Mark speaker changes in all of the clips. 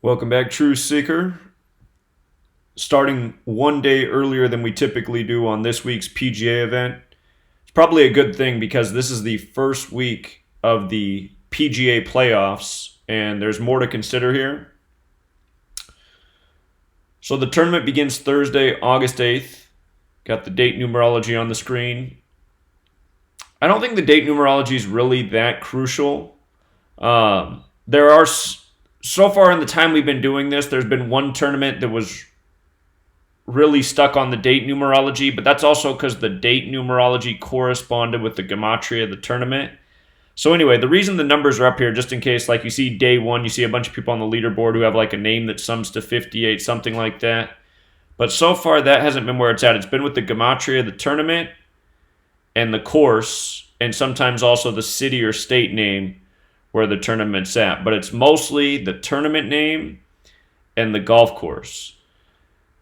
Speaker 1: Welcome back, Truth Seeker. Starting one day earlier than we typically do on this week's PGA event. It's probably a good thing because this is the first week of the PGA playoffs, and there's more to consider here. So the tournament begins Thursday, August 8th. Got the date numerology on the screen. I don't think the date numerology is really that crucial. There are, so far in the time we've been doing this, there's been one tournament that was really stuck on the date numerology, but that's also because the date numerology corresponded with the Gematria of the tournament. So anyway, the reason the numbers are up here, just in case, like you see day one, you see a bunch of people on the leaderboard who have like a name that sums to 58, something like that. But so far, that hasn't been where it's at. It's been with the Gematria of the tournament and the course, and sometimes also the city or state name where the tournament's at. But it's mostly the tournament name and the golf course.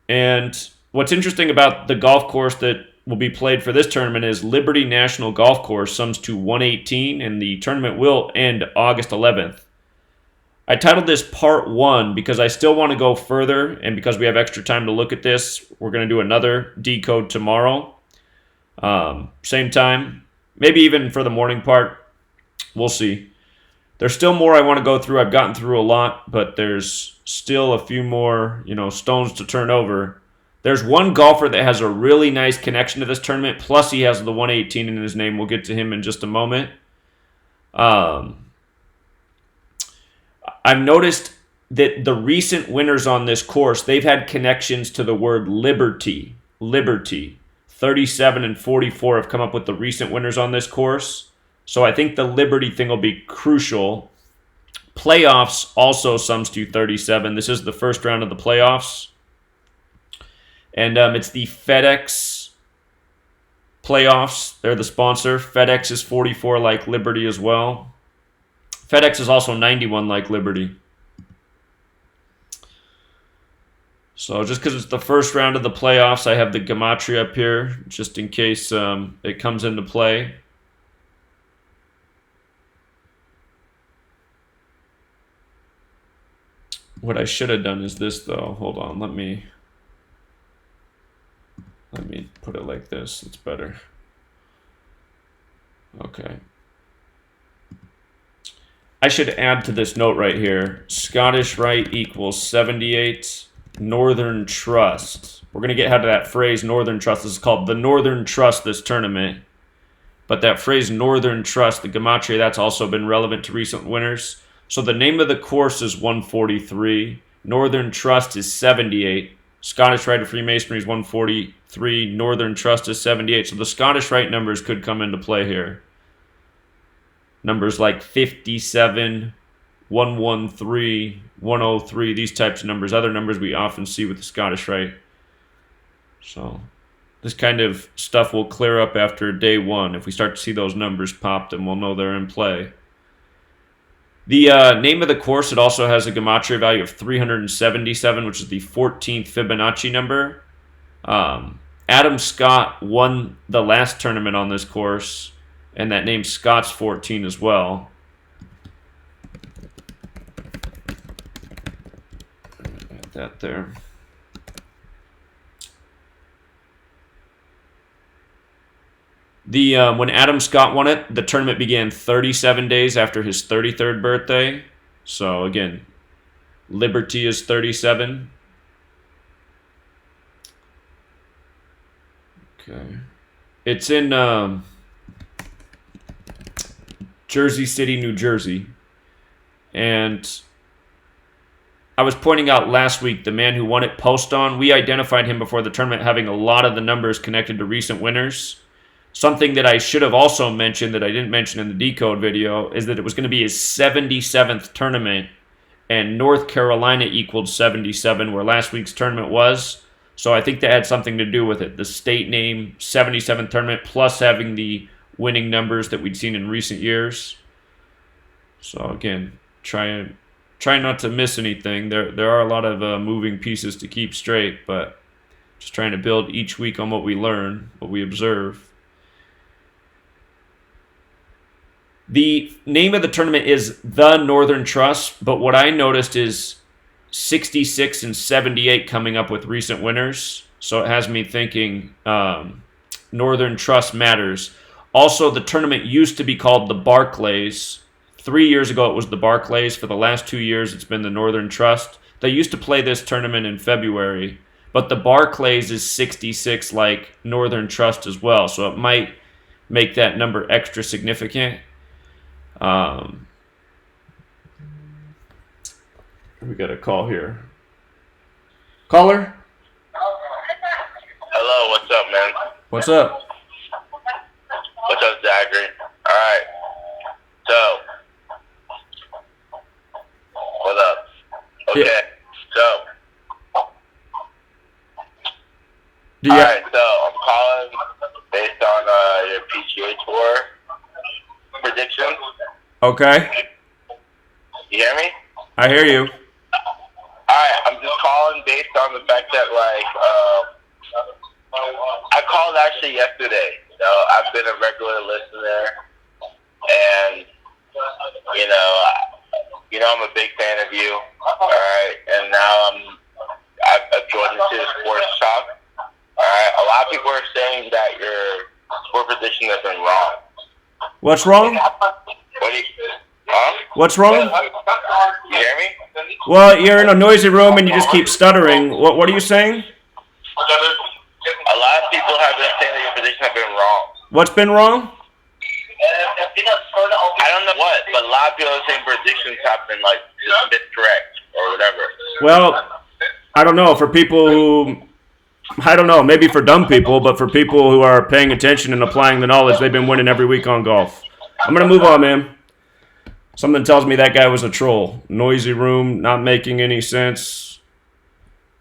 Speaker 1: And what's interesting about the golf course that will be played for this tournament is Liberty National Golf Course sums to 118, and the tournament will end August 11th. I titled this Part 1 because I still want to go further, and because we have extra time to look at this, we're going to do another Decode tomorrow. Same time, maybe even for the morning part. We'll see. There's still more I want to go through. I've gotten through a lot, but there's still a few more, stones to turn over. There's one golfer that has a really nice connection to this tournament, plus he has the 118 in his name. We'll get to him in just a moment. I've noticed that the recent winners on this course, they've had connections to the word liberty. Liberty. 37 and 44 have come up with the recent winners on this course. So I think the Liberty thing will be crucial. Playoffs also sums to 37. This is the first round of the playoffs. And it's the FedEx playoffs. They're the sponsor. FedEx is 44 like Liberty as well. FedEx is also 91 like Liberty. So just because it's the first round of the playoffs, I have the Gematria up here just in case it comes into play. What I should have done is this, though. Hold on, let me put it like this. It's better. Okay. I should add to this note right here. Scottish Rite equals 78. Northern Trust. We're going to get out of that phrase, Northern Trust. This is called the Northern Trust, this tournament. But that phrase, Northern Trust, the Gematria, that's also been relevant to recent winners. So the name of the course is 143. Northern Trust is 78. Scottish Rite of Freemasonry is 143. Northern Trust is 78. So the Scottish Rite numbers could come into play here. Numbers like 57, 113, 103, these types of numbers. Other numbers we often see with the Scottish Rite. So this kind of stuff will clear up after day one. If we start to see those numbers pop, then we'll know they're in play. The name of the course, it also has a Gematria value of 377, which is the 14th Fibonacci number. Adam Scott won the last tournament on this course, and that name Scott's 14 as well. Add that there. When Adam Scott won it, the tournament began 37 days after his 33rd birthday. So again, Liberty is 37. Okay. It's in Jersey City, New Jersey. And I was pointing out last week, the man who won it, Poston, we identified him before the tournament having a lot of the numbers connected to recent winners. Something that I should have also mentioned that I didn't mention in the Decode video is that it was going to be his 77th tournament, and North Carolina equaled 77 where last week's tournament was. So I think that had something to do with it. The state name, 77th tournament, plus having the winning numbers that we'd seen in recent years. So again, try not to miss anything. There are a lot of moving pieces to keep straight, but just trying to build each week on what we learn, what we observe. The name of the tournament is the Northern Trust, but what I noticed is 66 and 78 coming up with recent winners. So it has me thinking Northern Trust matters. Also, the tournament used to be called the Barclays. 3 years ago, it was the Barclays. For the last 2 years, it's been the Northern Trust. They used to play this tournament in February, but the Barclays is 66 like Northern Trust as well. So it might make that number extra significant. We got a call here. Caller?
Speaker 2: Hello, what's up, man?
Speaker 1: What's up?
Speaker 2: What's up, Zachary? Alright. So, what up? Okay,
Speaker 1: Yeah.
Speaker 2: so, alright, so I'm calling based on your PGA Tour predictions.
Speaker 1: Okay.
Speaker 2: You hear me?
Speaker 1: I hear you.
Speaker 2: Alright, I'm just calling based on the fact that, like, I called actually yesterday. So I've been a regular listener, and I'm a big fan of you. Alright, and now I've joined into the sports talk. Alright, a lot of people are saying that your sport predictions have been wrong.
Speaker 1: What's wrong? What's wrong?
Speaker 2: You hear me?
Speaker 1: Well, you're in a noisy room and you just keep stuttering. What are you saying?
Speaker 2: A lot of people have been saying that your predictions have been wrong.
Speaker 1: What's been wrong?
Speaker 2: I don't know what, but a lot of people are saying predictions have been like just miscorrect or whatever.
Speaker 1: Well, I don't know. For people who, I don't know, maybe for dumb people, but for people who are paying attention and applying the knowledge, they've been winning every week on golf. I'm going to move on, man. Something tells me that guy was a troll. Noisy room, not making any sense.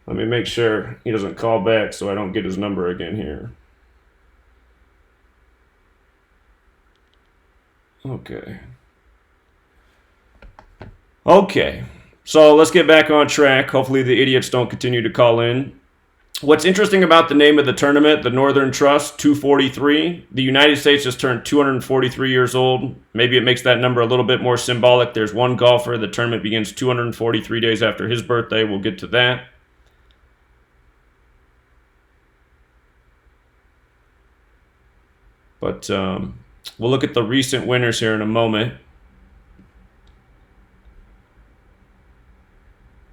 Speaker 1: Let me make sure he doesn't call back so I don't get his number again here. Okay. So let's get back on track. Hopefully the idiots don't continue to call in. What's interesting about the name of the tournament, the Northern Trust, 243, the United States just turned 243 years old. Maybe it makes that number a little bit more symbolic. There's one golfer. The tournament begins 243 days after his birthday. We'll get to that. But we'll look at the recent winners here in a moment.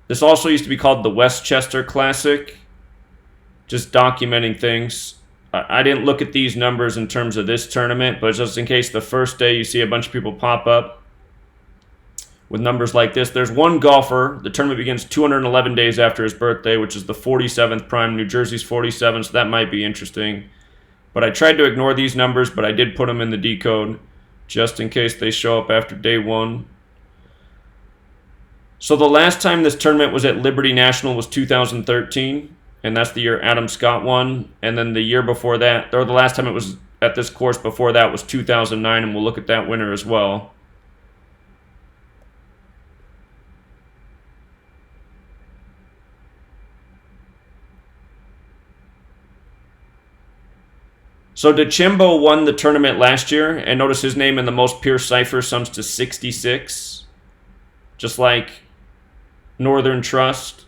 Speaker 1: This also used to be called the Westchester Classic. Just documenting things. I didn't look at these numbers in terms of this tournament, but just in case the first day you see a bunch of people pop up with numbers like this. There's one golfer. The tournament begins 211 days after his birthday, which is the 47th prime. New Jersey's 47, so that might be interesting. But I tried to ignore these numbers, but I did put them in the decode just in case they show up after day one. So the last time this tournament was at Liberty National was 2013. And that's the year Adam Scott won. And then the year before that, or the last time it was at this course before that was 2009, and we'll look at that winner as well. So DeChambeau won the tournament last year, and notice his name in the most pure cipher sums to 66, just like Northern Trust.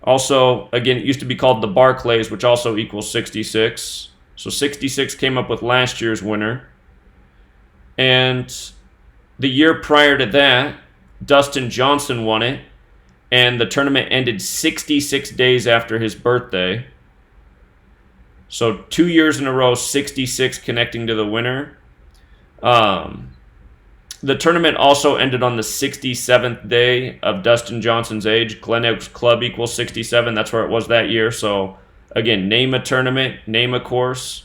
Speaker 1: Also, again, it used to be called the Barclays, which also equals 66. So 66 came up with last year's winner. And the year prior to that, Dustin Johnson won it. And the tournament ended 66 days after his birthday. So 2 years in a row, 66 connecting to the winner. The tournament also ended on the 67th day of Dustin Johnson's age. Glen Oaks Club equals 67. That's where it was that year. So, again, name a tournament, name a course.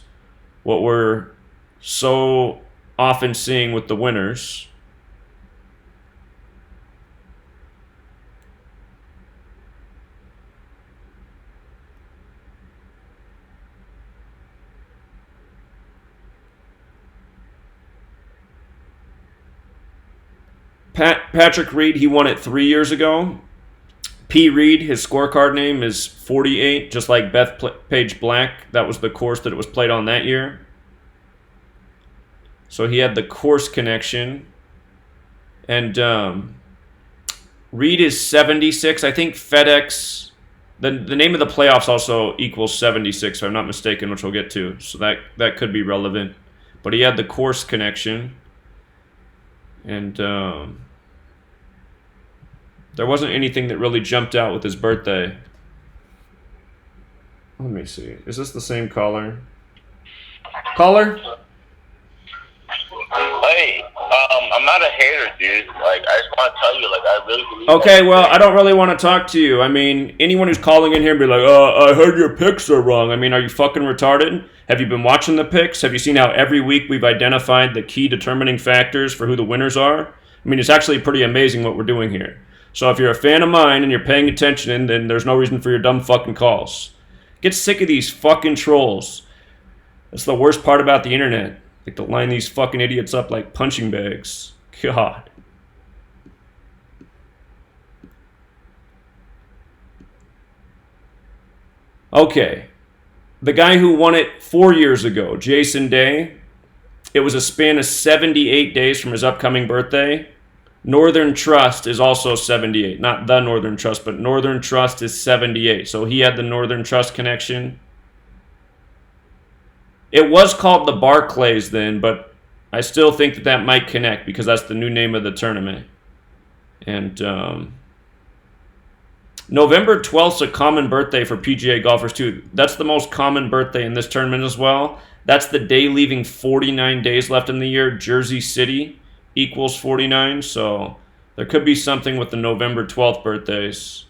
Speaker 1: What we're so often seeing with the winners. Patrick Reed, he won it 3 years ago. P. Reed, his scorecard name is 48, just like Bethpage Black. That was the course that it was played on that year. So he had the course connection. And Reed is 76. I think FedEx, the name of the playoffs also equals 76, if I'm not mistaken, which we'll get to. So that could be relevant. But he had the course connection. And there wasn't anything that really jumped out with his birthday. Let me see. Is this the same caller? Caller?
Speaker 2: Hey, I'm not a hater, dude. Like, I just want to tell you, like, I really believe.
Speaker 1: Okay, well, I don't really want to talk to you. I mean, anyone who's calling in here and be like, I heard your picks are wrong. I mean, are you fucking retarded? Have you been watching the picks? Have you seen how every week we've identified the key determining factors for who the winners are? I mean, it's actually pretty amazing what we're doing here. So if you're a fan of mine and you're paying attention, then there's no reason for your dumb fucking calls. Get sick of these fucking trolls. That's the worst part about the internet. Like to line these fucking idiots up like punching bags. God. Okay. The guy who won it 4 years ago, Jason Day, it was a span of 78 days from his upcoming birthday. Northern Trust is also 78. Not the Northern Trust, but Northern Trust is 78. So he had the Northern Trust connection. It was called the Barclays then, but I still think that might connect because that's the new name of the tournament. And November 12th is a common birthday for PGA golfers too. That's the most common birthday in this tournament as well. That's the day leaving 49 days left in the year. Jersey City equals 49, so there could be something with the November 12th birthdays.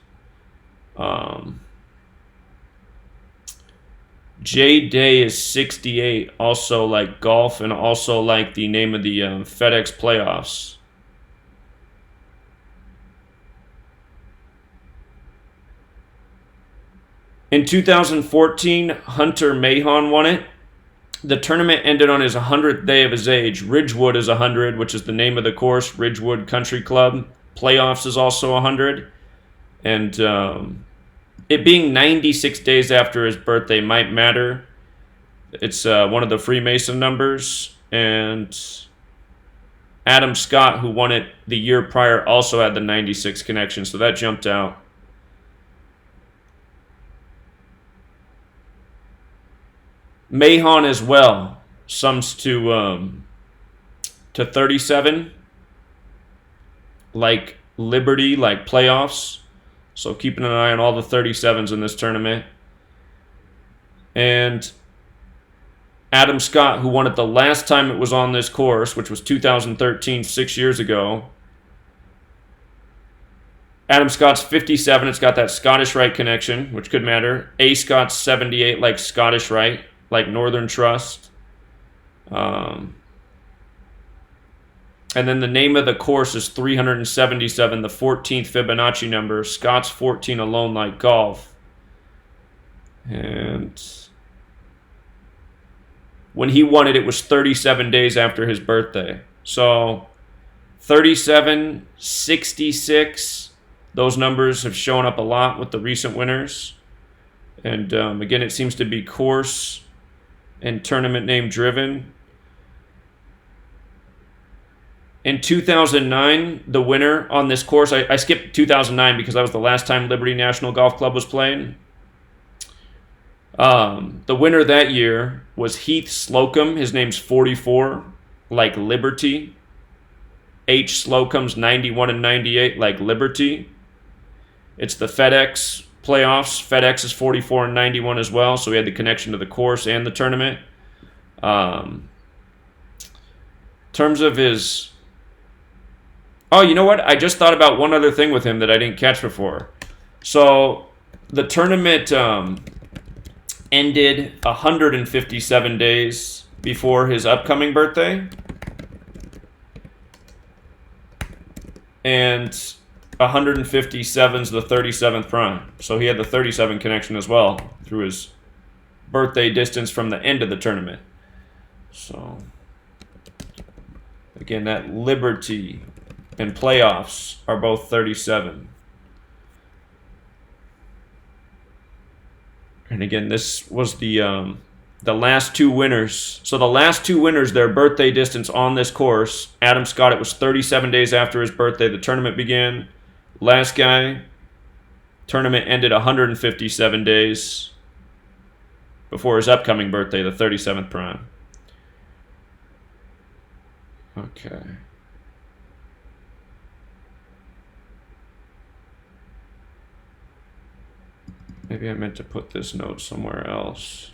Speaker 1: J Day is 68, also like golf and also like the name of the FedEx playoffs. In 2014, Hunter Mahon won it. The tournament ended on his 100th day of his age. Ridgewood is 100, which is the name of the course, Ridgewood Country Club. Playoffs is also 100. And it being 96 days after his birthday might matter. It's one of the Freemason numbers. And Adam Scott, who won it the year prior, also had the 96 connection, so that jumped out. Mahon as well sums to 37, like Liberty, like playoffs. So keeping an eye on all the 37s in this tournament. And Adam Scott, who won it the last time it was on this course, which was 2013, 6 years ago. Adam Scott's 57. It's got that Scottish Rite connection, which could matter. A Scott's 78, like Scottish Rite, like Northern Trust. And then the name of the course is 377, the 14th Fibonacci number. Scott's 14 alone, like golf. And when he won it, it was 37 days after his birthday. So 37, 66, those numbers have shown up a lot with the recent winners. And again, it seems to be course and tournament name driven. In 2009, the winner on this course, I skipped 2009 because that was the last time Liberty National Golf Club was playing. The winner that year was Heath Slocum. His name's 44, like Liberty. H. Slocum's 91 and 98, like Liberty. It's the FedEx playoffs. FedEx is 44 and 91 as well, so we had the connection to the course and the tournament. In terms of his... Oh, you know what? I just thought about one other thing with him that I didn't catch before. So the tournament ended 157 days before his upcoming birthday. And 157's the 37th prime. So he had the 37 connection as well through his birthday distance from the end of the tournament. So, again, that Liberty and playoffs are both 37. And again, this was the last two winners. So the last two winners, their birthday distance on this course, Adam Scott, it was 37 days after his birthday, the tournament began. Last guy, tournament ended 157 days before his upcoming birthday, the 37th prime. Okay. Maybe I meant to put this note somewhere else.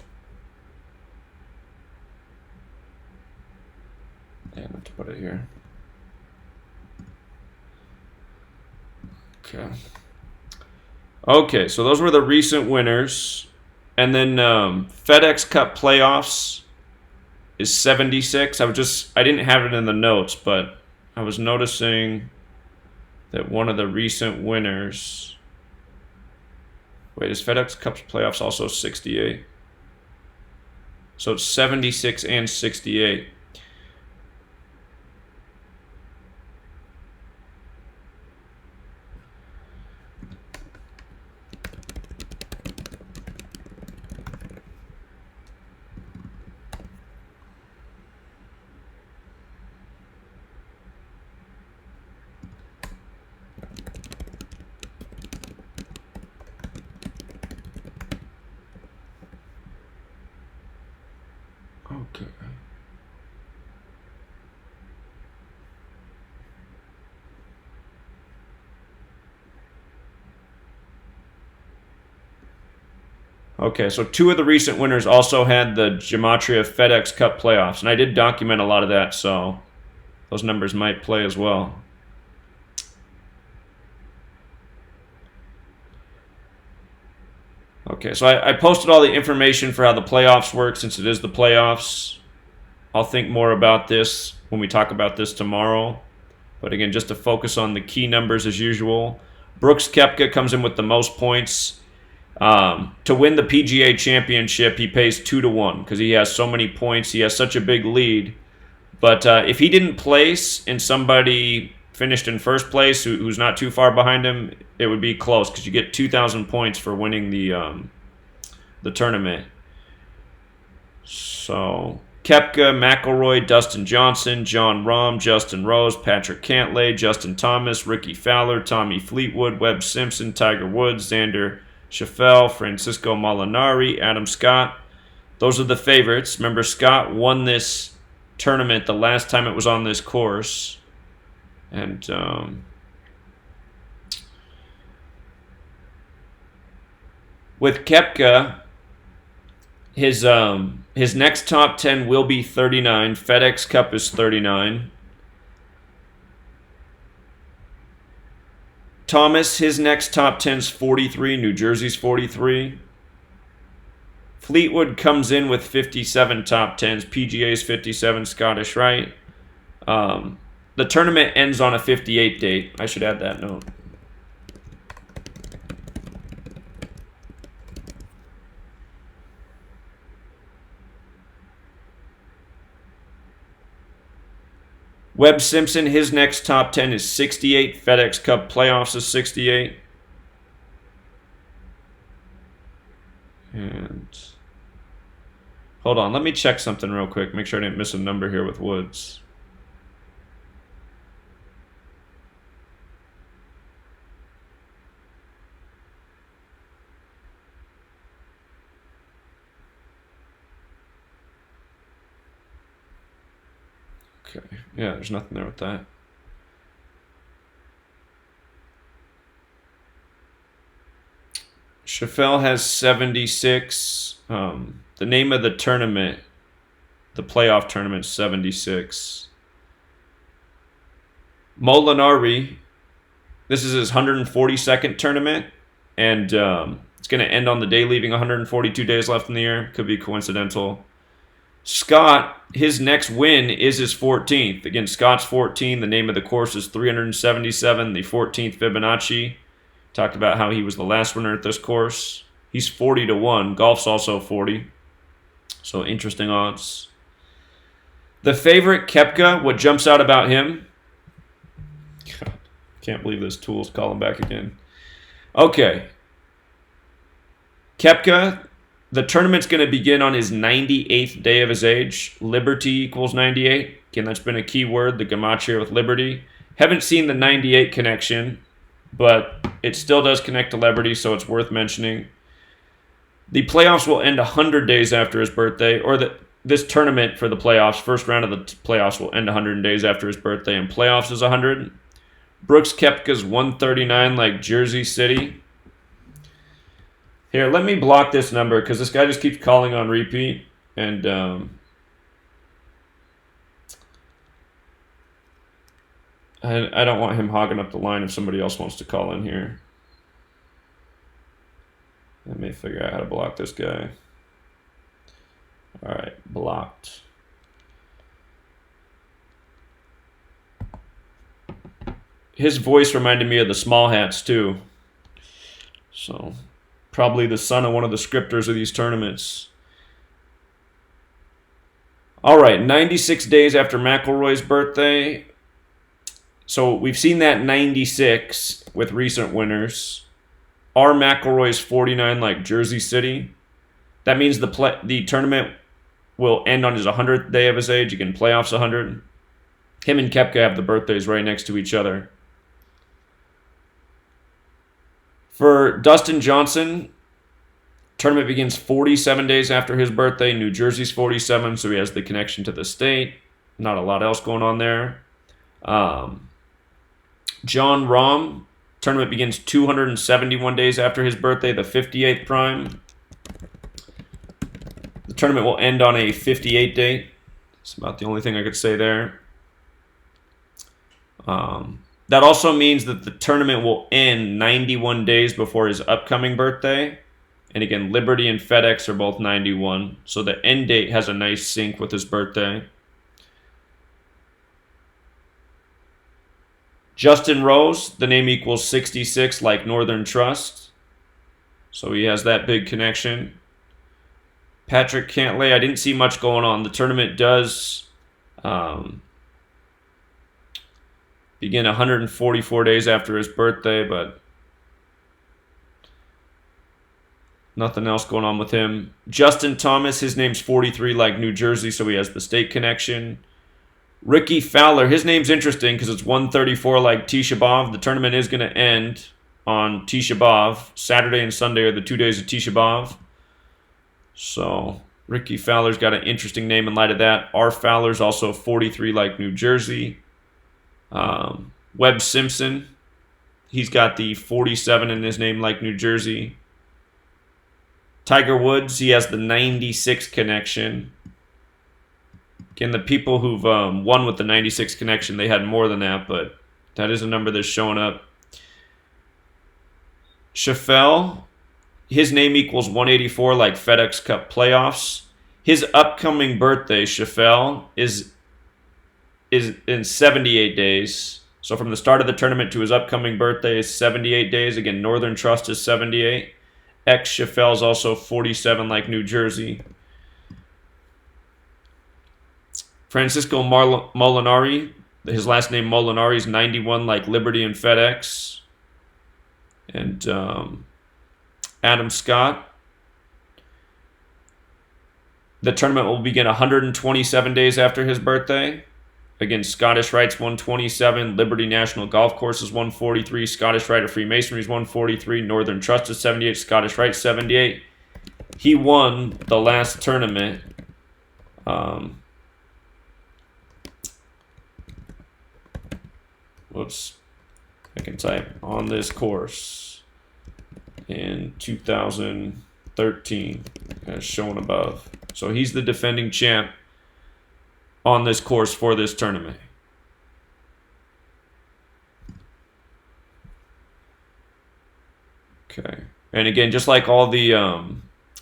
Speaker 1: Yeah, I meant to put it here. Okay. Okay, so those were the recent winners. And then FedEx Cup playoffs is 76. I didn't have it in the notes, but I was noticing that one of the recent winners. Wait, is FedEx Cup playoffs also 68? So it's 76 and 68. Okay. Okay, so two of the recent winners also had the Gematria FedEx Cup playoffs, and I did document a lot of that, so those numbers might play as well. Okay, so I posted all the information for how the playoffs work since it is the playoffs. I'll think more about this when we talk about this tomorrow. But again, just to focus on the key numbers as usual. Brooks Koepka comes in with the most points. To win the PGA championship, he pays 2-1 because he has so many points. He has such a big lead. But if he didn't place and somebody finished in first place who's not too far behind him, it would be close because you get 2,000 points for winning the tournament. So Koepka, McIlroy, Dustin Johnson, John Rahm, Justin Rose, Patrick Cantlay, Justin Thomas, Ricky Fowler, Tommy Fleetwood, Webb Simpson, Tiger Woods, Xander Schauffele, Francisco Molinari, Adam Scott. Those are the favorites. Remember, Scott won this tournament the last time it was on this course. And with Koepka, his next top 10 will be 39. FedEx Cup is 39. Thomas, his next top 10 is 43. New Jersey's 43. Fleetwood comes in with 57 top 10s. PGA's 57, Scottish Rite. The tournament ends on a 58 date. I should add that note. Webb Simpson, his next top 10 is 68. FedEx Cup playoffs is 68. And hold on, let me check something real quick. Make sure I didn't miss a number here with Woods. Okay, yeah, there's nothing there with that. Schauffele has 76. The name of the tournament, the playoff tournament, 76. Molinari, this is his 142nd tournament, and it's going to end on the day, leaving 142 days left in the year. Could be coincidental. Scott, his next win is his 14th. Again, Scott's 14. The name of the course is 377, the 14th Fibonacci. Talked about how he was the last winner at this course. He's 40-1. Golf's also 40. So interesting odds. The favorite, Koepka, what jumps out about him? God, can't believe this tool's calling back again. Okay. Koepka, the tournament's going to begin on his 98th day of his age. Liberty equals 98. Again, that's been a key word, the Gematria with Liberty. Haven't seen the 98 connection. but it still does connect to Liberty, so it's worth mentioning. The playoffs will end 100 days after his birthday, or this tournament for the playoffs, first round of the playoffs will end 100 days after his birthday, and playoffs is 100. Brooks Koepka's 139 like Jersey City. Here, let me block this number because this guy just keeps calling on repeat, and I don't want him hogging up the line if somebody else wants to call in here. Let me figure out how to block this guy. All right, blocked. His voice reminded me of the Small Hats too. So, probably the son of one of the scripters of these tournaments. All right, 96 days after McIlroy's birthday. So, we've seen that 96 with recent winners. Are McIlroy's 49 like Jersey City? That means the tournament will end on his 100th day of his age. Again, playoffs 100. Him and Koepka have the birthdays right next to each other. For Dustin Johnson, tournament begins 47 days after his birthday. New Jersey's 47, so he has the connection to the state. Not a lot else going on there. John Rahm, tournament begins 271 days after his birthday, the 58th prime. The tournament will end on a 58 date. That's about the only thing I could say there. That also means that the tournament will end 91 days before his upcoming birthday. And again, Liberty and FedEx are both 91. So the end date has a nice sync with his birthday. Justin Rose, the name equals 66 like Northern Trust. So he has that big connection. Patrick Cantlay, I didn't see much going on. The tournament does begin 144 days after his birthday, but nothing else going on with him. Justin Thomas, his name's 43 like New Jersey, so he has the state connection. Ricky Fowler, his name's interesting because it's 134 like Tisha B'Av. The tournament is going to end on Tisha B'Av. Saturday and Sunday are the 2 days of Tisha B'Av. So Ricky Fowler's got an interesting name in light of that. R. Fowler's also 43 like New Jersey. Webb Simpson, he's got the 47 in his name like New Jersey. Tiger Woods, he has the 96 connection. Again, the people who've won with the 96 connection, they had more than that, but that is a number that's showing up. Scheffel, his name equals 184 like FedEx Cup playoffs. His upcoming birthday, Scheffel, is in 78 days. So from the start of the tournament to his upcoming birthday is 78 days. Again, Northern Trust is 78. X Scheffel is also 47 like New Jersey. Francisco Molinari, his last name Molinari is 91 like Liberty and FedEx. And Adam Scott. The tournament will begin 127 days after his birthday. Again, Scottish Rite's 127, Liberty National Golf Course is 143, Scottish Rite of Freemasonry is 143, Northern Trust is 78, Scottish Rite 78. He won the last tournament. Whoops. I can type on this course in 2013, as shown above. So he's the defending champ on this course for this tournament. Okay. And again, just like all the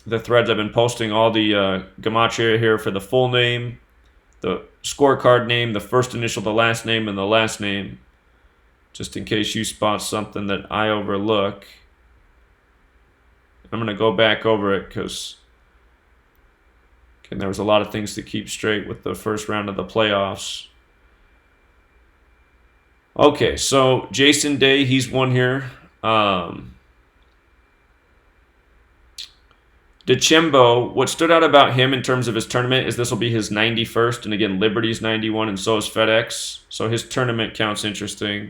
Speaker 1: threads I've been posting, all the Gematria here for the full name, the scorecard name, the first initial, the last name, and the last name, just in case you spot something that I overlook. I'm going to go back over it because there was a lot of things to keep straight with the first round of the playoffs. Okay, so Jason Day, he's won here. DeChambeau, what stood out about him in terms of his tournament is this will be his 91st, and again, Liberty's 91, and so is FedEx. So his tournament count's interesting.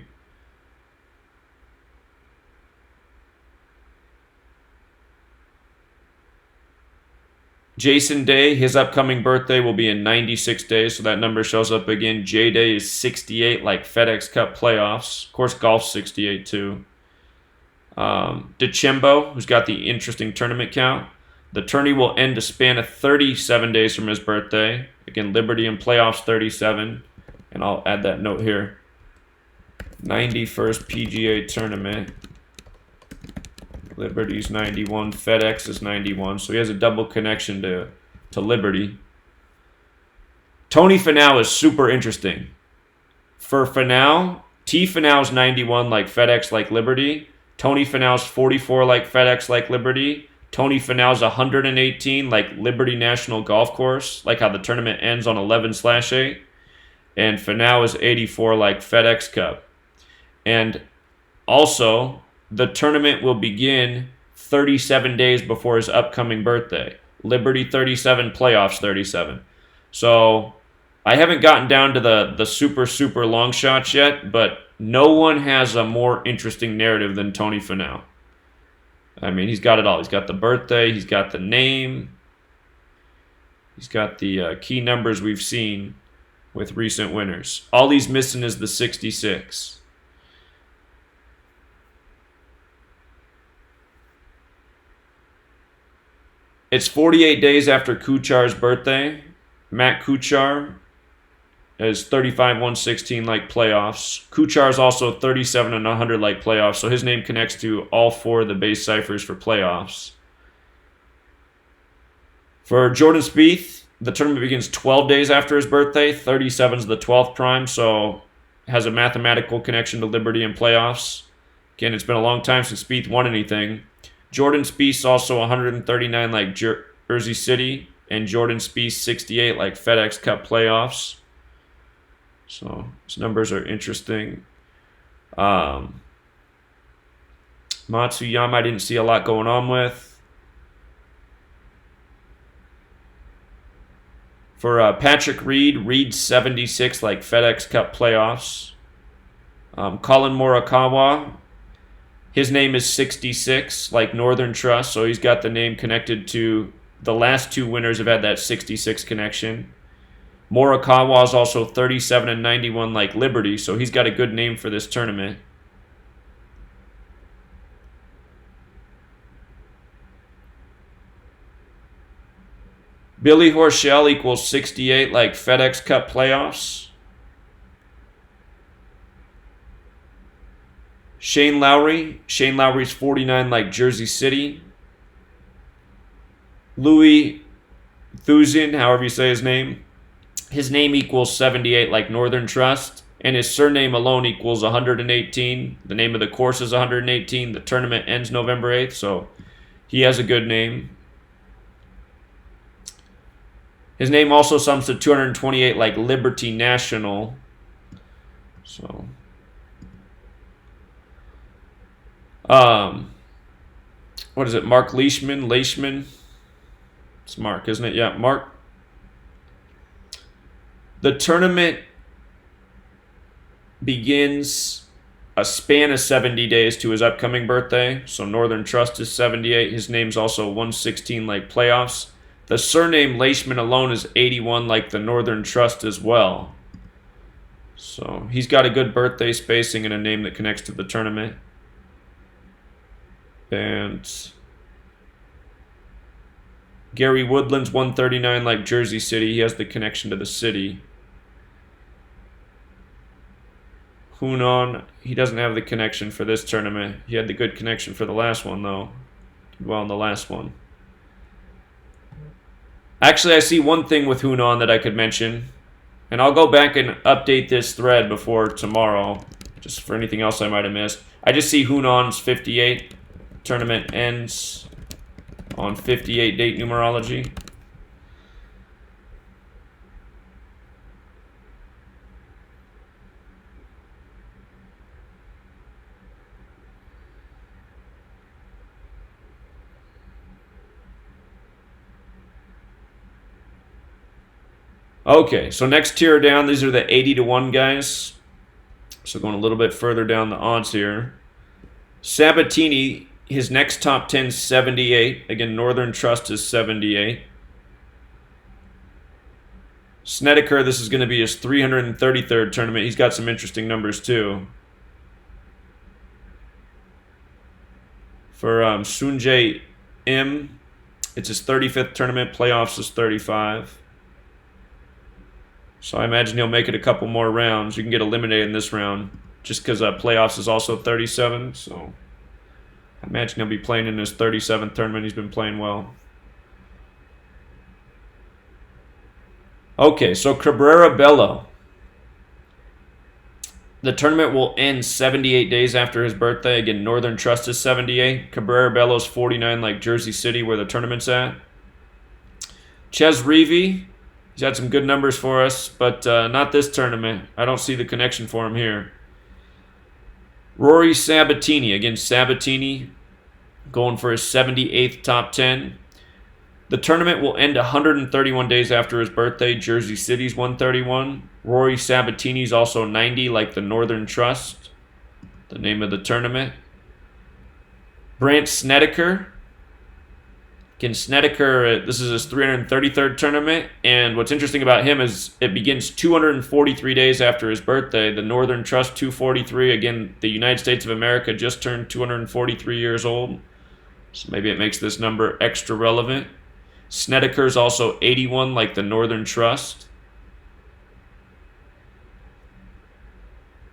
Speaker 1: Jason Day, his upcoming birthday will be in 96 days, so that number shows up again. J Day is 68, like FedEx Cup playoffs. Of course, golf's 68 too. DeChambeau, who's got the interesting tournament count. The tourney will end a span of 37 days from his birthday. Again, Liberty and playoffs 37. And I'll add that note here. 91st PGA tournament. Liberty's 91. FedEx is 91. So he has a double connection to Liberty. Tony Finau is super interesting. For Finau, T Finau's 91 like FedEx like Liberty. Tony Finau's 44 like FedEx like Liberty. Tony Finau's 118 like Liberty National Golf Course, like how the tournament ends on 11/8. And Finau is 84 like FedEx Cup. And also, the tournament will begin 37 days before his upcoming birthday. Liberty 37, playoffs 37. So I haven't gotten down to the super long shots yet, but no one has a more interesting narrative than Tony Finau. I mean, he's got it all. He's got the birthday, he's got the name, he's got the key numbers we've seen with recent winners. All he's missing is the 66. It's 48 days after Kuchar's birthday. Matt Kuchar is 35-116 like playoffs. Kuchar is also 37 and 100 like playoffs, so his name connects to all four of the base ciphers for playoffs. For Jordan Spieth, the tournament begins 12 days after his birthday. 37 is the 12th prime, so has a mathematical connection to Liberty and playoffs. Again, it's been a long time since Spieth won anything. Jordan Spieth's also 139 like Jersey City, and Jordan Spieth 68 like FedEx Cup playoffs. So his numbers are interesting. Matsuyama I didn't see a lot going on with. For Patrick Reed 76 like FedEx Cup playoffs. Colin Morikawa, his name is 66 like Northern Trust, so he's got the name connected to the last two winners have had that 66 connection. Morikawa is also 37 and 91 like Liberty, so he's got a good name for this tournament. Billy Horschel equals 68 like FedEx Cup playoffs. Shane Lowry's 49 like Jersey City. Louis Thuzian, however you say his name equals 78 like Northern Trust, and his surname alone equals 118. The name of the course is 118. The tournament ends November 8th, so he has a good name. His name also sums to 228 like Liberty National. So what is it? Mark Leishman? It's Mark, isn't it? Yeah, Mark. The tournament begins a span of 70 days to his upcoming birthday. So Northern Trust is 78. His name's also 116 like playoffs. The surname Leishman alone is 81 like the Northern Trust as well. So he's got a good birthday spacing and a name that connects to the tournament. And Gary Woodland's 139 like Jersey City. He has the connection to the city. Hunon, he doesn't have the connection for this tournament. He had the good connection for the last one, though. Did well in the last one. Actually, I see one thing with Hunon that I could mention. And I'll go back and update this thread before tomorrow, just for anything else I might have missed. I just see Hunon's 58. Tournament ends on 58 date numerology. Okay, so next tier down, these are the 80-1 guys. So going a little bit further down the odds here. Sabatini, his next top 10 is 78. Again, Northern Trust is 78. Snedeker, this is going to be his 333rd tournament. He's got some interesting numbers too. For Sunjae Im, it's his 35th tournament. Playoffs is 35. So I imagine he'll make it a couple more rounds. You can get eliminated in this round just because playoffs is also 37. So I imagine he'll be playing in his 37th tournament. He's been playing well. Okay, so Cabrera Bello. The tournament will end 78 days after his birthday. Again, Northern Trust is 78. Cabrera Bello's 49, like Jersey City, where the tournament's at. Ches Reavie, he's had some good numbers for us, but not this tournament. I don't see the connection for him here. Rory Sabatini. Again, Sabatini going for his 78th top 10. The tournament will end 131 days after his birthday. Jersey City's 131. Rory Sabatini's also 90, like the Northern Trust, the name of the tournament. Brant Snedeker. Again, Snedeker, this is his 333rd tournament. And what's interesting about him is it begins 243 days after his birthday. The Northern Trust, 243. Again, the United States of America just turned 243 years old. So maybe it makes this number extra relevant. Snedeker's also 81, like the Northern Trust.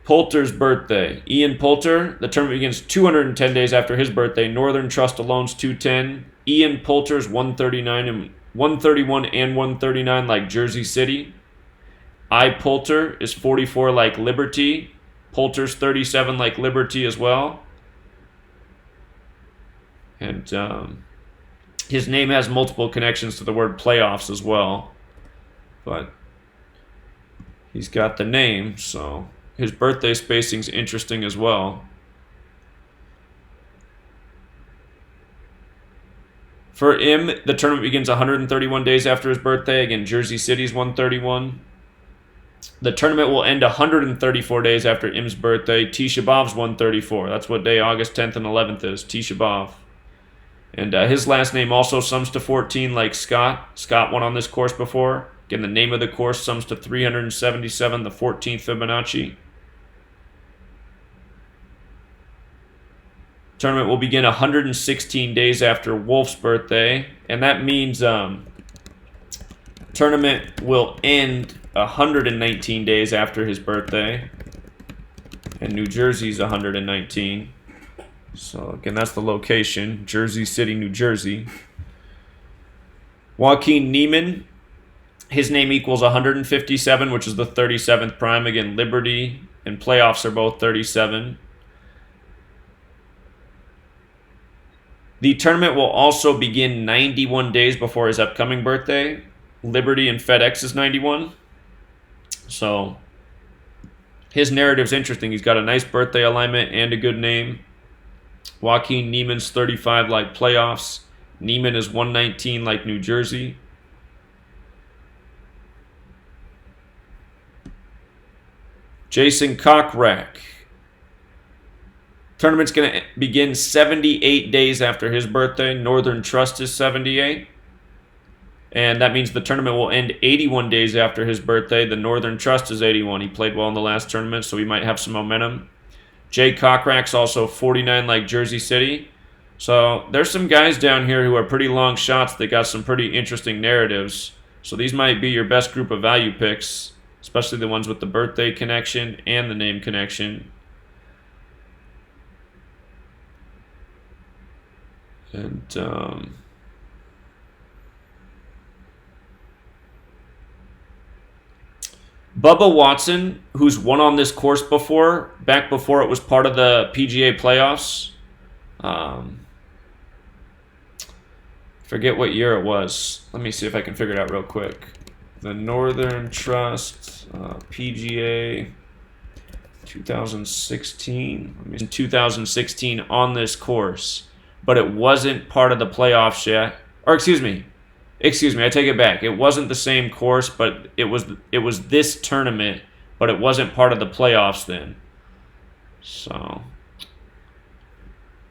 Speaker 1: Poulter's birthday. Ian Poulter, the tournament begins 210 days after his birthday. Northern Trust alone's 210. Ian Poulter's 139 and 131 and 139, like Jersey City. I Poulter is 44, like Liberty. Poulter's 37, like Liberty as well. And his name has multiple connections to the word playoffs as well. But he's got the name, so his birthday spacing's interesting as well. For him, the tournament begins 131 days after his birthday. Again, Jersey City's 131. The tournament will end 134 days after Im's birthday. Tisha B'Av's 134. That's what day August 10th and 11th is, Tisha B'Av. And his last name also sums to 14, like Scott. Scott won on this course before. Again, the name of the course sums to 377, the 14th Fibonacci. Tournament will begin 116 days after Wolf's birthday. And that means tournament will end 119 days after his birthday. And New Jersey's 119. So, again, that's the location. Jersey City, New Jersey. Joaquin Neiman. His name equals 157, which is the 37th prime. Again, Liberty and playoffs are both 37. The tournament will also begin 91 days before his upcoming birthday. Liberty and FedEx is 91. So, his narrative's interesting. He's got a nice birthday alignment and a good name. Joaquin Neiman's 35, like playoffs. Neiman is 119, like New Jersey. Jason Kokrak. Tournament's going to begin 78 days after his birthday. Northern Trust is 78. And that means the tournament will end 81 days after his birthday. The Northern Trust is 81. He played well in the last tournament, so he might have some momentum. Jay Kokrak's also 49, like Jersey City. So there's some guys down here who are pretty long shots that got some pretty interesting narratives. So these might be your best group of value picks, especially the ones with the birthday connection and the name connection. And Bubba Watson, who's won on this course before, back before it was part of the PGA playoffs. Forget what year it was. Let me see if I can figure it out real quick. The Northern Trust PGA 2016. In 2016 on this course, but it wasn't part of the playoffs yet. Or excuse me, I take it back. It wasn't the same course, but it was this tournament, but it wasn't part of the playoffs then. So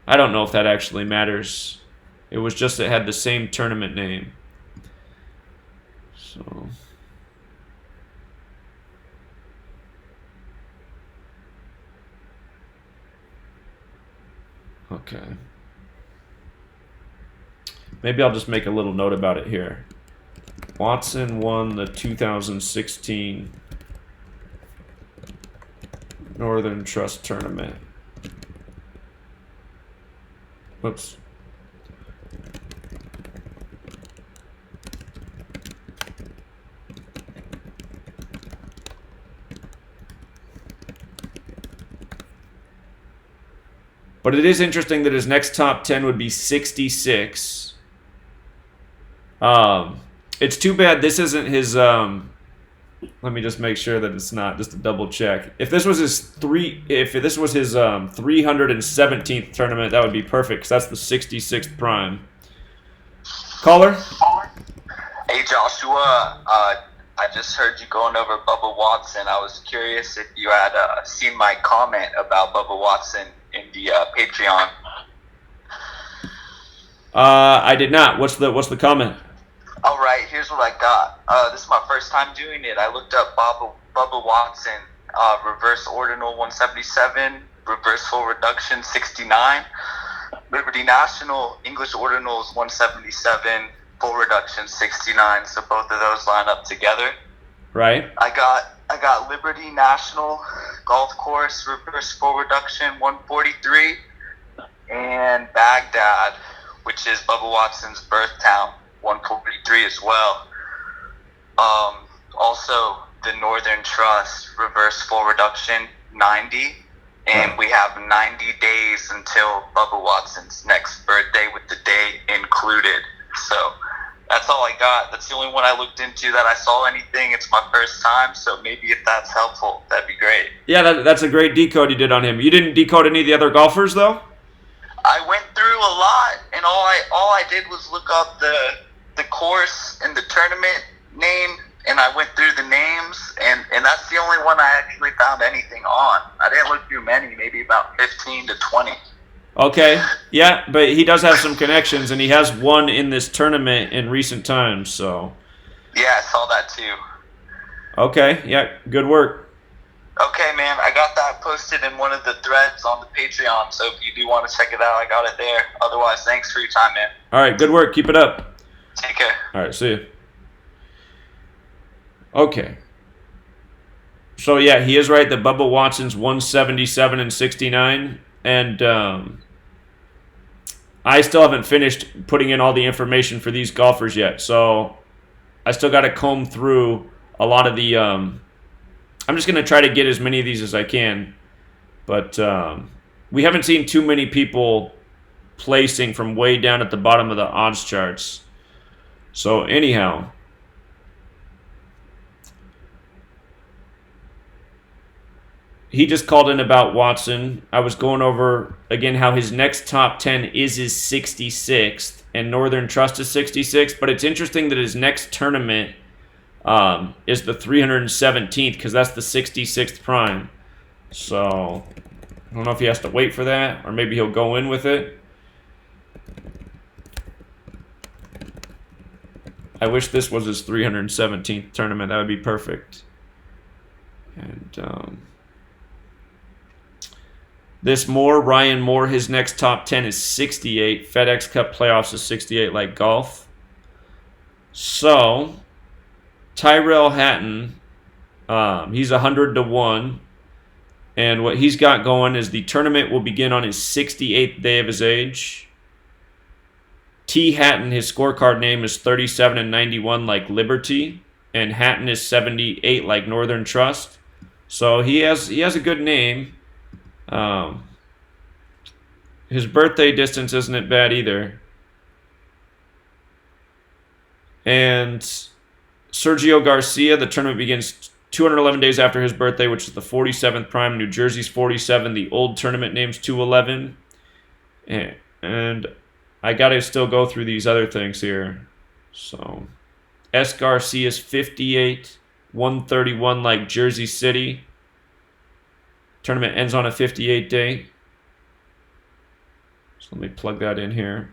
Speaker 1: I don't know if that actually matters. It was just it had the same tournament name. So Okay. Maybe I'll just make a little note about it here. Watson won the 2016 Northern Trust Tournament. Whoops. But it is interesting that his next top 10 would be 66. It's too bad this isn't his. Let me just make sure that it's not, just to double check. If this was his 317th tournament, that would be perfect because that's the 66th prime. Caller?
Speaker 3: Hey Joshua, I just heard you going over Bubba Watson. I was curious if you had seen my comment about Bubba Watson in the Patreon.
Speaker 1: I did not. What's the comment?
Speaker 3: All right, here's what I got. This is my first time doing it. I looked up Bubba Watson, reverse ordinal 177, reverse full reduction 69, Liberty National English ordinals 177, full reduction 69. So both of those line up together.
Speaker 1: Right.
Speaker 3: I got Liberty National Golf Course reverse full reduction 143, and Baghdad, which is Bubba Watson's birth town, 143 as well. Also, the Northern Trust reverse full reduction 90, and we have 90 days until Bubba Watson's next birthday with the day included. So that's all I got. That's the only one I looked into that I saw anything. It's my first time, so maybe if that's helpful, that'd be great.
Speaker 1: Yeah, that's a great decode you did on him. You didn't decode any of the other golfers, though?
Speaker 3: I went through a lot, and all I did was look up the course and the tournament name, and I went through the names, and that's the only one I actually found anything on. I didn't look through many, maybe about 15 to 20.
Speaker 1: Okay, yeah, but he does have some connections, and he has won in this tournament in recent times, so.
Speaker 3: Yeah, I saw that too.
Speaker 1: Okay, yeah, good work.
Speaker 3: Okay, man, I got that posted in one of the threads on the Patreon, so if you do want to check it out, I got it there. Otherwise, thanks for your time, man.
Speaker 1: All right, good work. Keep it up.
Speaker 3: Take care.
Speaker 1: All right, see you. Okay. So, yeah, he is right that Bubba Watson's 177 and 69, and I still haven't finished putting in all the information for these golfers yet, so I still got to comb through a lot of the I'm just going to try to get as many of these as I can, but we haven't seen too many people placing from way down at the bottom of the odds charts. So anyhow, he just called in about Watson. I was going over, again, how his next top 10 is his 66th, and Northern Trust is 66, but it's interesting that his next tournament is the 317th, because that's the 66th prime. So I don't know if he has to wait for that, or maybe he'll go in with it. I wish this was his 317th tournament. That would be perfect. And Ryan Moore, his next top 10 is 68. FedEx Cup playoffs is 68 like golf. So Tyrell Hatton, he's 100-1. And what he's got going is the tournament will begin on his 68th day of his age. T. Hatton, his scorecard name is 37 and 91 like Liberty. And Hatton is 78 like Northern Trust. So he has a good name. His birthday distance isn't bad either. And Sergio Garcia, the tournament begins 211 days after his birthday, which is the 47th prime. New Jersey's 47. The old tournament name's 211. And I got to still go through these other things here. So S. Garcia's 58, 131 like Jersey City. Tournament ends on a 58 day. So let me plug that in here.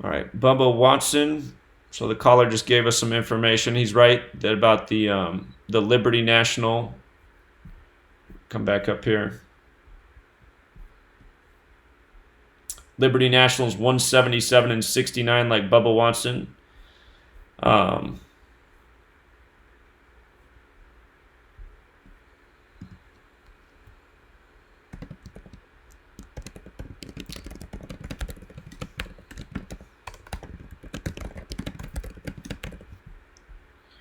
Speaker 1: All right, Bubba Watson. So the caller just gave us some information. He's right about the Liberty National. Come back up here. Liberty National's 177 and 69, like Bubba Watson.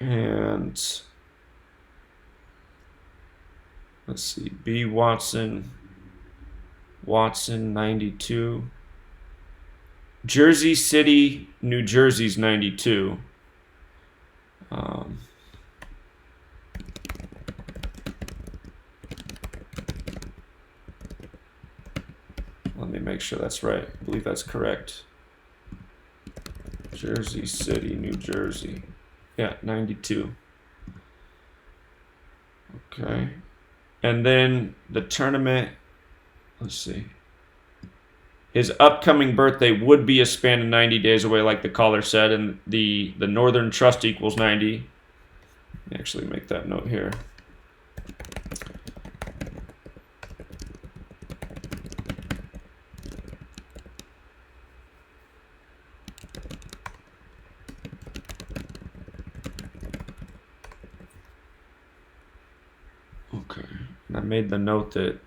Speaker 1: And let's see, B. Watson, 92. Jersey City, New Jersey's 92. Let me make sure that's right. I believe that's correct. Jersey City, New Jersey. Yeah, 92. Okay. And then the tournament, let's see. His upcoming birthday would be a span of 90 days away, like the caller said, and the Northern Trust equals 90. Let me actually make that note here. Okay, and I made the note that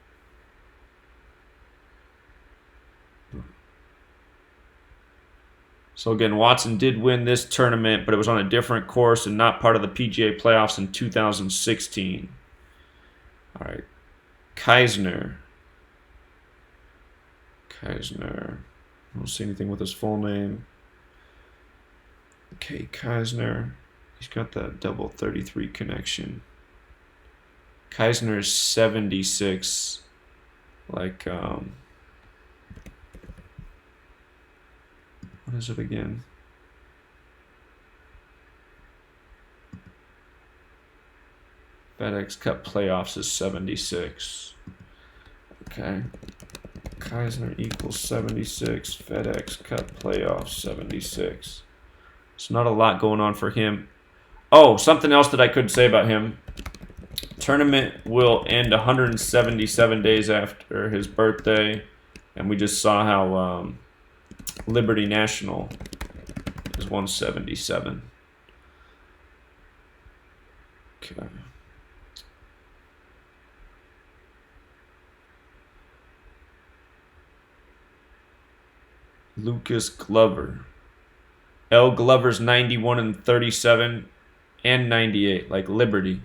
Speaker 1: so again, Watson did win this tournament, but it was on a different course and not part of the PGA playoffs in 2016. All right, Keisner. I don't see anything with his full name. Okay, Keisner. He's got that double 33 connection. Keisner is 76. Like, what is it again? FedEx Cup playoffs is 76. Okay. Keisner equals 76. FedEx Cup playoffs 76. It's not a lot going on for him. Oh, something else that I could say about him. Tournament will end 177 days after his birthday, and we just saw how Liberty National is 177. Okay. Lucas Glover. L. Glover's 91 and 37 and 98, like Liberty.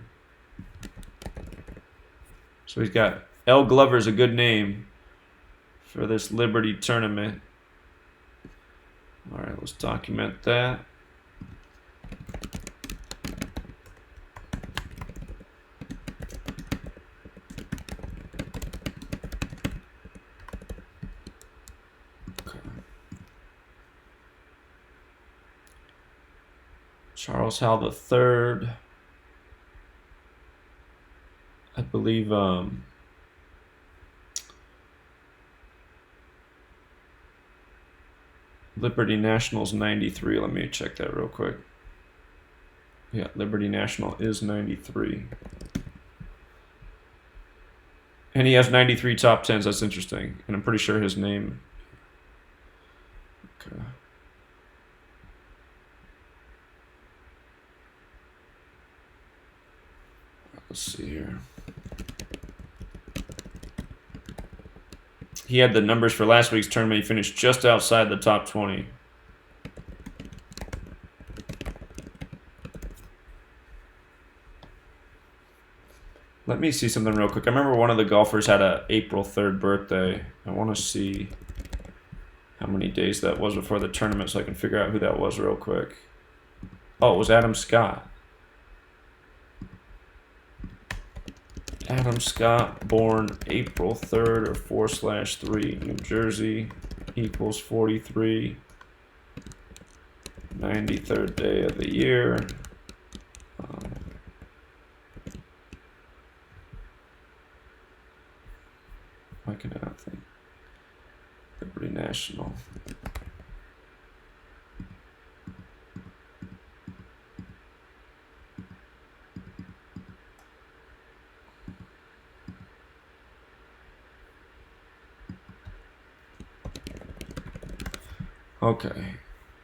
Speaker 1: So he's got L. Glover's a good name for this Liberty tournament. All right, let's document that. Charles Howell III, I believe Liberty National's 93. Let me check that real quick. Yeah, Liberty National is 93. And he has 93 top 10s. That's interesting. And I'm pretty sure his name. Okay. Let's see here. He had the numbers for last week's tournament. He finished just outside the top 20. Let me see something real quick. I remember one of the golfers had a April 3rd birthday. I want to see how many days that was before the tournament so I can figure out who that was real quick. Oh, it was Adam Scott. Adam Scott, born April 3rd or 4/3, New Jersey, equals 43. 93rd day of the year. Why can I not think? Liberty National. Okay.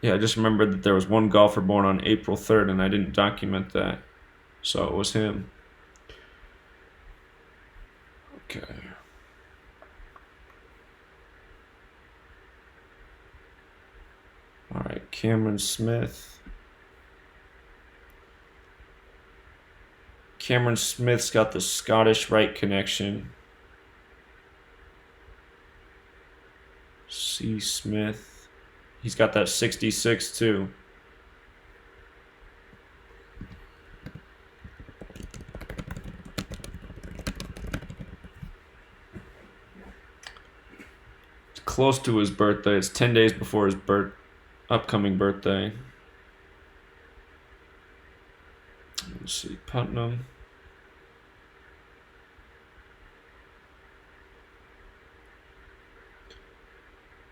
Speaker 1: Yeah, I just remembered that there was one golfer born on April 3rd, and I didn't document that. So it was him. Okay. All right, Cameron Smith. Cameron Smith's got the Scottish Rite connection. C. Smith. He's got that 66 too. It's close to his birthday. It's 10 days before his upcoming birthday. Let's see, Putnam.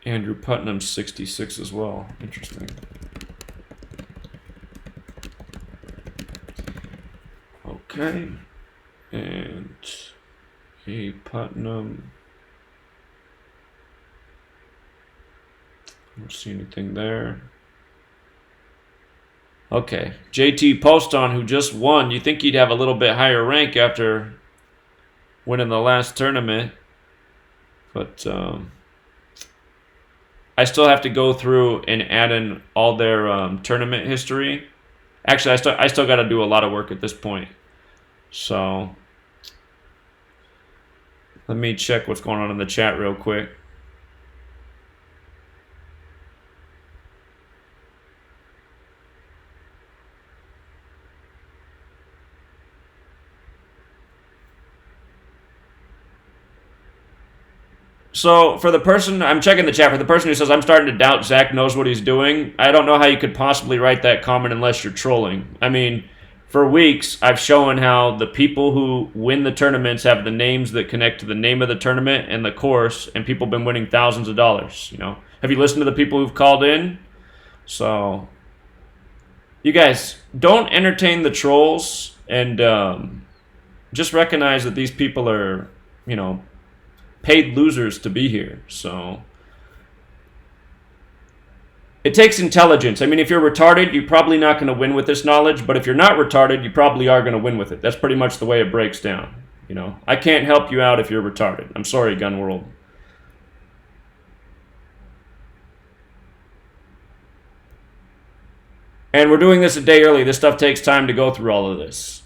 Speaker 1: Andrew Putnam's 66 as well. Interesting. Okay. And A. Putnam. I don't see anything there. Okay. JT Poston, who just won. You think he'd have a little bit higher rank after winning the last tournament. But I still have to go through and add in all their tournament history. Actually, I still got to do a lot of work at this point. So let me check what's going on in the chat real quick. So for the person, I'm checking the chat, for the person who says, I'm starting to doubt Zach knows what he's doing, I don't know how you could possibly write that comment unless you're trolling. I mean, for weeks, I've shown how the people who win the tournaments have the names that connect to the name of the tournament and the course, and people have been winning thousands of dollars, you know. Have you listened to the people who've called in? So, you guys, don't entertain the trolls, and just recognize that these people are, you know, paid losers to be here. So it takes intelligence. I mean, if you're retarded, you're probably not going to win with this knowledge, but if you're not retarded, you probably are going to win with it. That's pretty much the way it breaks down. You know, I can't help you out if you're retarded. I'm sorry, Gun World. And we're doing this a day early. This stuff takes time to go through all of this.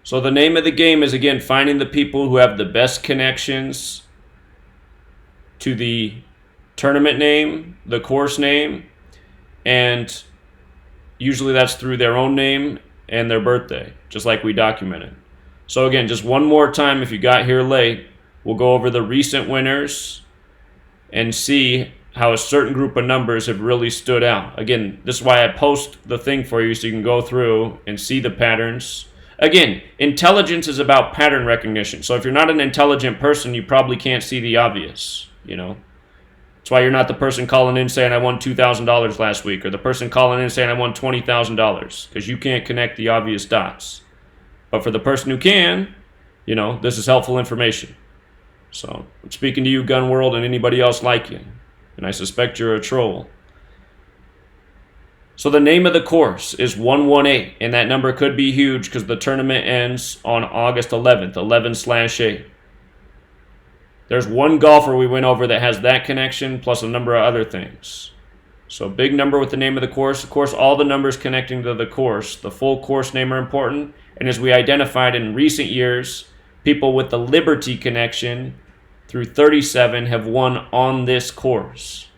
Speaker 1: So the name of the game is, again, finding the people who have the best connections to the tournament name, the course name, and usually that's through their own name and their birthday, just like we documented. So again, just one more time, if you got here late, we'll go over the recent winners and see how a certain group of numbers have really stood out. Again, this is why I post the thing for you so you can go through and see the patterns. Again, intelligence is about pattern recognition. So if you're not an intelligent person, you probably can't see the obvious, you know. That's why you're not the person calling in saying I won $2,000 last week, or the person calling in saying I won $20,000, because you can't connect the obvious dots. But for the person who can, you know, this is helpful information. So I'm speaking to you, Gun World, and anybody else like you. And I suspect you're a troll. So the name of the course is 118, and that number could be huge because the tournament ends on August 11th, 11/8. There's one golfer we went over that has that connection, plus a number of other things. So big number with the name of the course. Of course, all the numbers connecting to the course, the full course name are important. And as we identified in recent years, people with the Liberty connection through 37 have won on this course.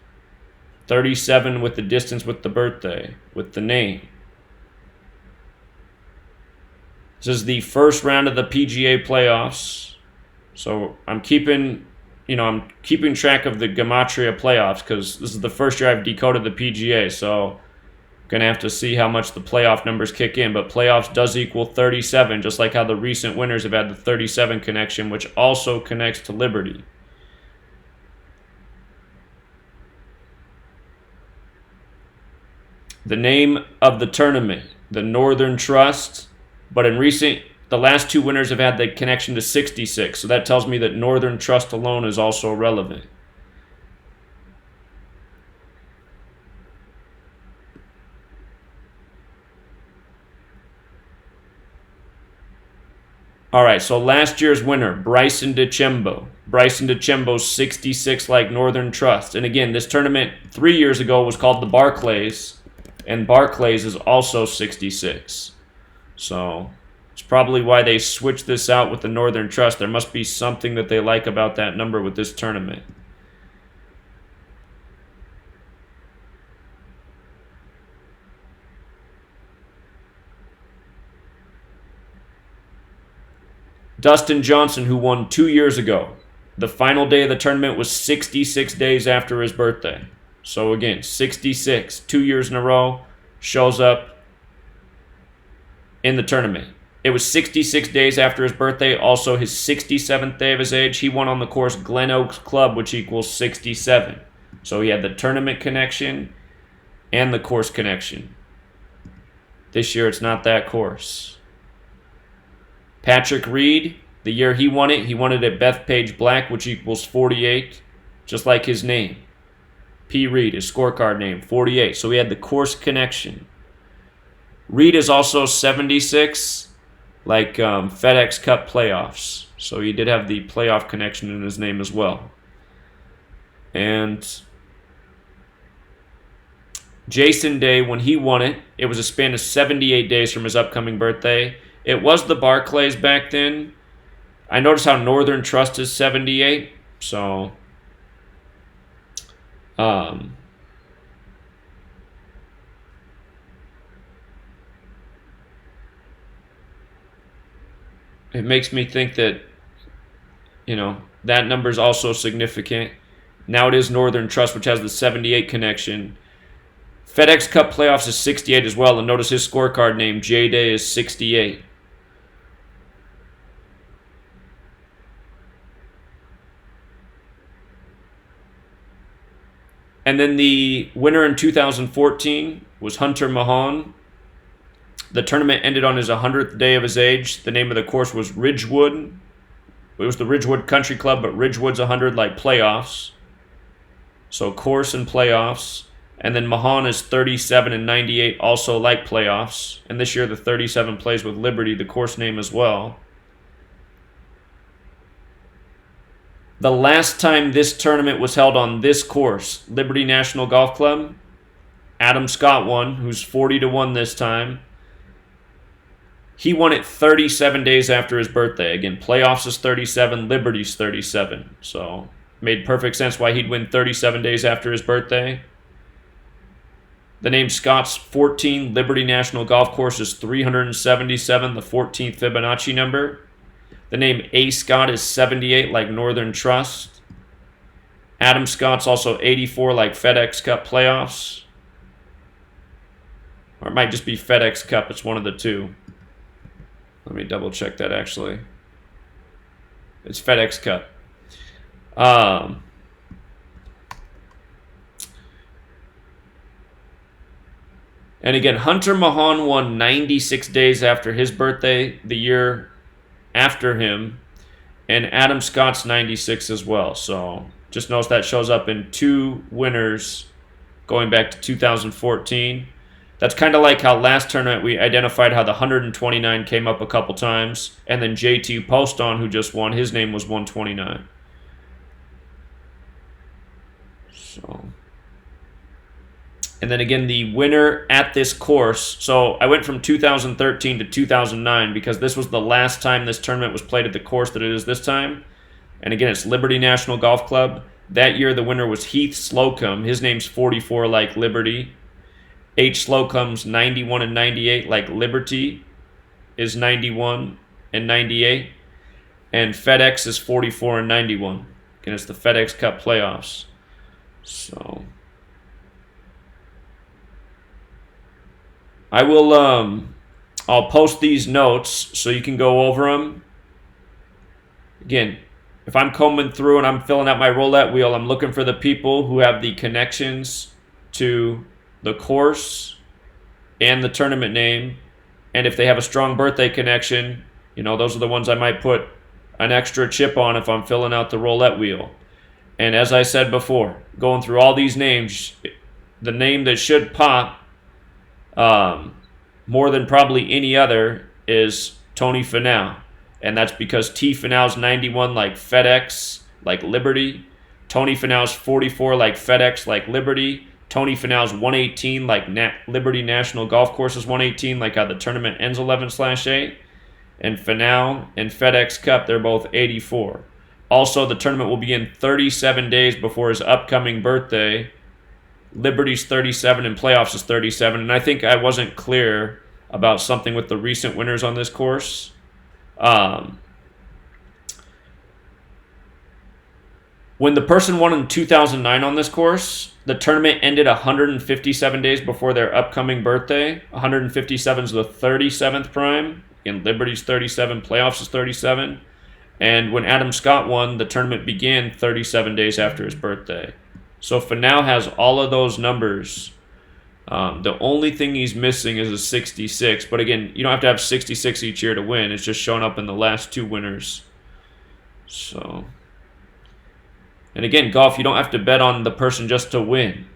Speaker 1: 37 with the distance, with the birthday, with the name. This is the first round of the PGA playoffs. So I'm keeping track of the Gematria playoffs because this is the first year I've decoded the PGA. So I'm going to have to see how much the playoff numbers kick in. But playoffs does equal 37, just like how the recent winners have had the 37 connection, which also connects to Liberty. 37 with the distance, with the birthday, with the name. This is the first round of the PGA playoffs. So I'm keeping track of the Gematria playoffs because this is the first year I've decoded the PGA. So I'm going to have to see how much the playoff numbers kick in. But playoffs does equal 37, just like how the recent winners have had the 37 connection, which also connects to Liberty. The name of the tournament, the Northern Trust, but the last 2 winners have had the connection to 66, so that tells me that Northern Trust alone is also relevant. All right, so last year's winner, Bryson DeChambeau. Bryson DeChambeau's 66 like Northern Trust. And again, this tournament 3 years ago was called the Barclays, and Barclays is also 66. So it's probably why they switched this out with the Northern Trust. There must be something that they like about that number with this tournament. Dustin Johnson, who won 2 years ago. The final day of the tournament was 66 days after his birthday. So again, 66, 2 years in a row, shows up in the tournament. It was 66 days after his birthday, also his 67th day of his age. He won on the course Glen Oaks Club, which equals 67. So he had the tournament connection and the course connection. This year it's not that course. Patrick Reed, the year he won it at Bethpage Black, which equals 48, just like his name. P. Reed, his scorecard name, 48. So he had the course connection. Reed is also 76, like FedEx Cup playoffs. So he did have the playoff connection in his name as well. And Jason Day, when he won it, it was a span of 78 days from his upcoming birthday. It was the Barclays back then. I noticed how Northern Trust is 78, so it makes me think that, that number is also significant. Now it is Northern Trust, which has the 78 connection. FedEx Cup playoffs is 68 as well, and notice his scorecard name, J-Day, is 68. And then the winner in 2014 was Hunter Mahon. The tournament ended on his 100th day of his age. The name of the course was Ridgewood. It was the Ridgewood Country Club, but Ridgewood's 100 like playoffs. So course and playoffs. And then Mahon is 37 and 98, also like playoffs. And this year the 37 plays with Liberty, the course name as well. The last time this tournament was held on this course, Liberty National Golf Club, Adam Scott won, who's 40-1 this time. He won it 37 days after his birthday. Again, playoffs is 37, Liberty's 37. So made perfect sense why he'd win 37 days after his birthday. The name Scott's 14 Liberty National Golf Course is 377, the 14th Fibonacci number. The name A. Scott is 78, like Northern Trust. Adam Scott's also 84, like FedEx Cup playoffs. Or it might just be FedEx Cup. It's one of the two. Let me double check that, actually. It's FedEx Cup. And again, Hunter Mahon won 96 days after his birthday, the year after him, and Adam Scott's 96 as well. So just notice that shows up in 2 winners going back to 2014. That's kind of like how last tournament we identified how the 129 came up a couple times, and then JT Poston, who just won, his name was 129. So, and then again, the winner at this course. So I went from 2013 to 2009 because this was the last time this tournament was played at the course that it is this time. And again, it's Liberty National Golf Club. That year, the winner was Heath Slocum. His name's 44, like Liberty. H. Slocum's 91 and 98, like Liberty is 91 and 98. And FedEx is 44 and 91. Again, it's the FedEx Cup playoffs. So I will, I'll post these notes so you can go over them. Again, if I'm combing through and I'm filling out my roulette wheel, I'm looking for the people who have the connections to the course and the tournament name. And if they have a strong birthday connection, those are the ones I might put an extra chip on if I'm filling out the roulette wheel. And as I said before, going through all these names, the name that should pop more than probably any other is Tony Finau. And that's because T Finau's 91 like FedEx, like Liberty. Tony Finau's 44 like FedEx, like Liberty. Tony Finau's 118 like Liberty National Golf Courses 118, like how the tournament ends 11/8. And Finau and FedEx Cup, they're both 84. Also, the tournament will begin 37 days before his upcoming birthday. Liberty's 37 and playoffs is 37. And I think I wasn't clear about something with the recent winners on this course. When the person won in 2009 on this course, the tournament ended 157 days before their upcoming birthday. 157 is the 37th prime. In Liberty's 37, playoffs is 37. And when Adam Scott won, the tournament began 37 days after his birthday. So Finau has all of those numbers. The only thing he's missing is a 66. But again, you don't have to have 66 each year to win. It's just shown up in the last two winners. So, and again, golf, you don't have to bet on the person just to win.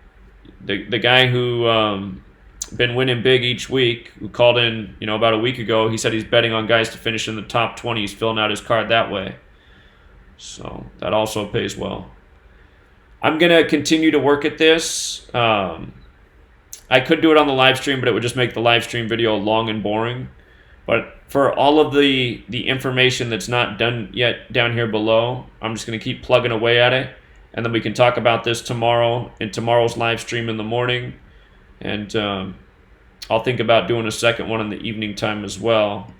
Speaker 1: The guy who been winning big each week, who called in, about a week ago, he said he's betting on guys to finish in the top 20. He's filling out his card that way. So that also pays well. I'm going to continue to work at this. I could do it on the live stream, but it would just make the live stream video long and boring. But for all of the information that's not done yet down here below, I'm just going to keep plugging away at it. And then we can talk about this tomorrow in tomorrow's live stream in the morning. And I'll think about doing a second one in the evening time as well.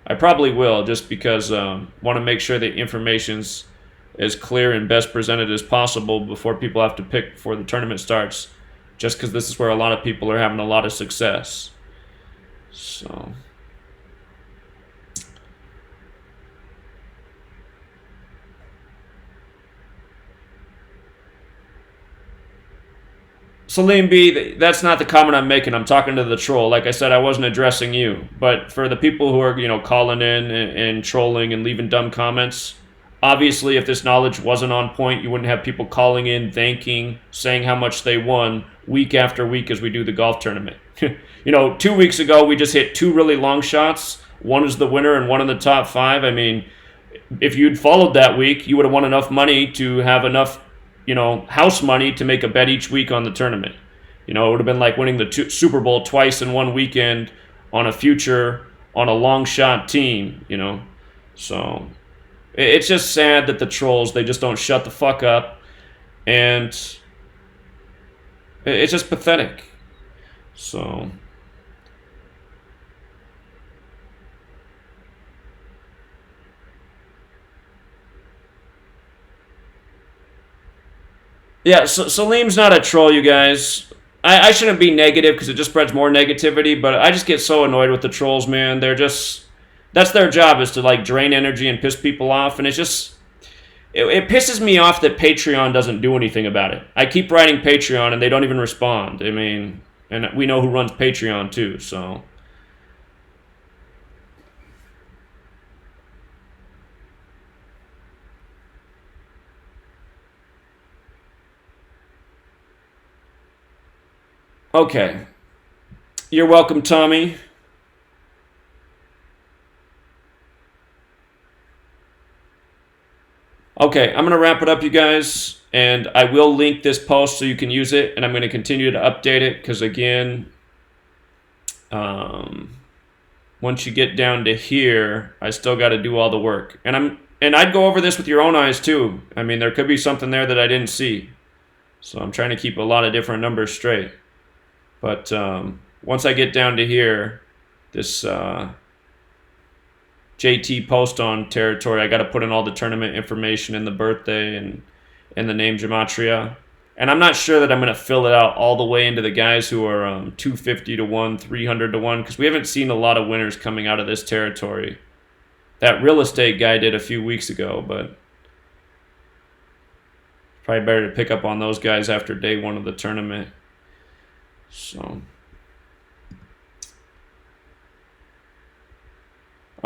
Speaker 1: I probably will, just because I want to make sure the information's as clear and best presented as possible before people have to pick before the tournament starts, just because this is where a lot of people are having a lot of success. So, Salim B, that's not the comment I'm making. I'm talking to the troll. Like I said, I wasn't addressing you. But for the people who are, calling in and trolling and leaving dumb comments, obviously, if this knowledge wasn't on point, you wouldn't have people calling in, thanking, saying how much they won week after week as we do the golf tournament. 2 weeks ago, we just hit two really long shots. One is the winner and one in the top five. I mean, if you'd followed that week, you would have won enough money to have enough, house money to make a bet each week on the tournament. It would have been like winning the Super Bowl twice in one weekend on a future, on a long shot team, So it's just sad that the trolls, they just don't shut the fuck up. And it's just pathetic. So, yeah, so Salim's not a troll, you guys. I shouldn't be negative because it just spreads more negativity, but I just get so annoyed with the trolls, man. They're just, that's their job, is to like drain energy and piss people off, and it's just, it pisses me off that Patreon doesn't do anything about it. I keep writing Patreon and they don't even respond. I mean, and we know who runs Patreon too, so. Okay. You're welcome, Tommy. Okay, I'm going to wrap it up, you guys, and I will link this post so you can use it, and I'm going to continue to update it because, again, once you get down to here, I still got to do all the work. And I'd go over this with your own eyes, too. I mean, there could be something there that I didn't see. So I'm trying to keep a lot of different numbers straight. But once I get down to here, this JT post on territory, I got to put in all the tournament information and the birthday and the name Gematria. And I'm not sure that I'm going to fill it out all the way into the guys who are 250 to 1, 300 to 1, because we haven't seen a lot of winners coming out of this territory. That real estate guy did a few weeks ago, but probably better to pick up on those guys after day one of the tournament. So,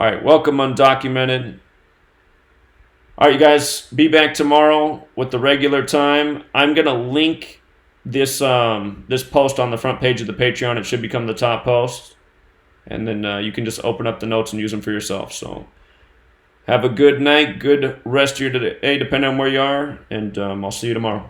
Speaker 1: All right, welcome Undocumented. All right, you guys, be back tomorrow with the regular time. I'm gonna link this this post on the front page of the Patreon. It should become the top post, and then you can just open up the notes and use them for yourself. So have a good night, good rest of your day, depending on where you are, and I'll see you tomorrow.